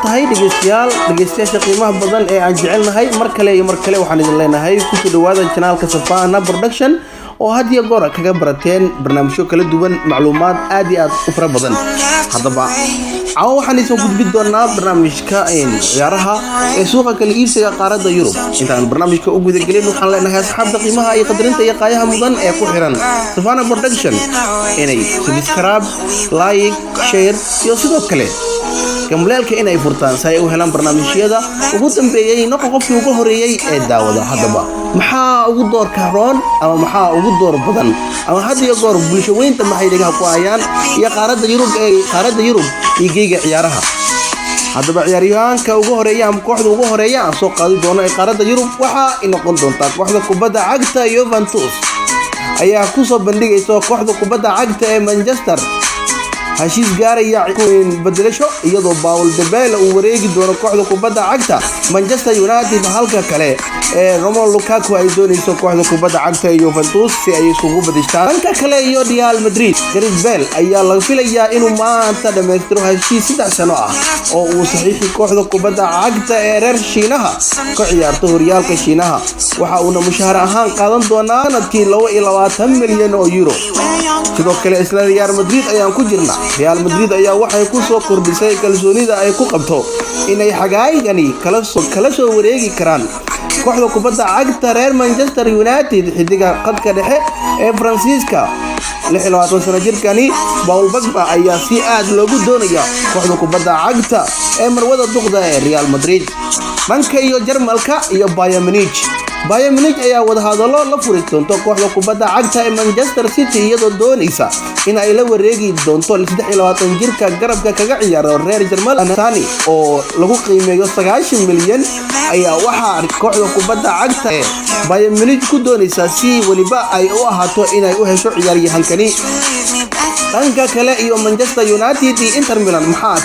tahay dhageystayaasha qiimaha badan ee aan jecelnahay mar kale waxaan idin leenahay ku soo dhawaada channelka Savannah Production oo had iyo goor kaga barateen barnaamijyo kala duwan macluumaad aad iyo aad u fara badan. Hadaba waxaan isoo gudbin doonaa barnaamijka ciyaaraha ee suuqa kala iibsiga qaaradda Yurub. Intaan barnaamijka u guda galin waxaan leenahay asxaabta qiimaha iyo qadarinta iyo qaayaha mudan ee ku xiran Savannah Production inay subscribe, like, share iyo sidoo kale kamleelka inay furtaan si ay u helaan barnaamijyada ugu dambeeyay qofkii ugu horeeyay ee daawada. Hadaba maxaa ugu doorka roon ama maxaa ugu door badan ama had iyo goor bulsho weynta maxay dhigaha ku hayaan iyo qaaradda Yurub iyo geega ciyaaraha. Hadaba ciyaaryahanka ugu horeeya ama kooxda ugu horeeya aan soo qaadi doono ee qaaradda Yurub waxa ay noqon doontaa kooxda kubadda cagta Juventus ayaa ku soo bandhigaysa kooxda kubadda cagta ee Manchester heshiis gaaraya bedelasho iyadoo Paul Dybala uu wareegi doono kooxda kubadda cagta Manchester United halka kale ee Romelu Lukaku ay doonayso kooxda kubadda cagta ee Juventus si ay isugu badistaan. Dhanka kale iyo Real Madrid, Gareth Bale ayaa la filayaa inuu maanta dhameystiro heshiis 3 sano ah oo uu saxiixay kooxda kubadda cagta ee reer Shiinaha ka ciyaarto horyaalka Shiinaha. Waxa uu mushahar ahaan qaadan doonaa sanadkii 22 milyan oo euro. sidoo kale isla Real Madrid ayaan ku jirnaa. Real Madrid ayaa waxay ku soo kordhisay kalsoonida ay ku qabto inay xagaagani kala soo wareegi karaan kooxda kubadda cagta reer Manchester United. Xidiga qadka dhexe ee Faransiiska 26 sano jirkani Paul Pogba ayaa si aad loogu doonaya kooxda kubadda cagta ee marwada duqda ee Real Madrid. Dhanka iyo Jarmalka iyo Bayern Munich ayaa wada hadallo la furi doonto kooxda kubadda cagta ee Manchester City iyadoo doonaysa in ay la wareegi doonto 23 jirka garabka kaga ciyaaro reer Jarmal Anthony oo lagu qiimeeyo 90 milyan ayaa waxa kooxda kubadda cagta ee Bayern Munich ku doonaysa si waliba ay u ahaato inay u hesho ciyaaryahankani. Dhanka kale iyo Manchester United iyo Inter Milan maxaa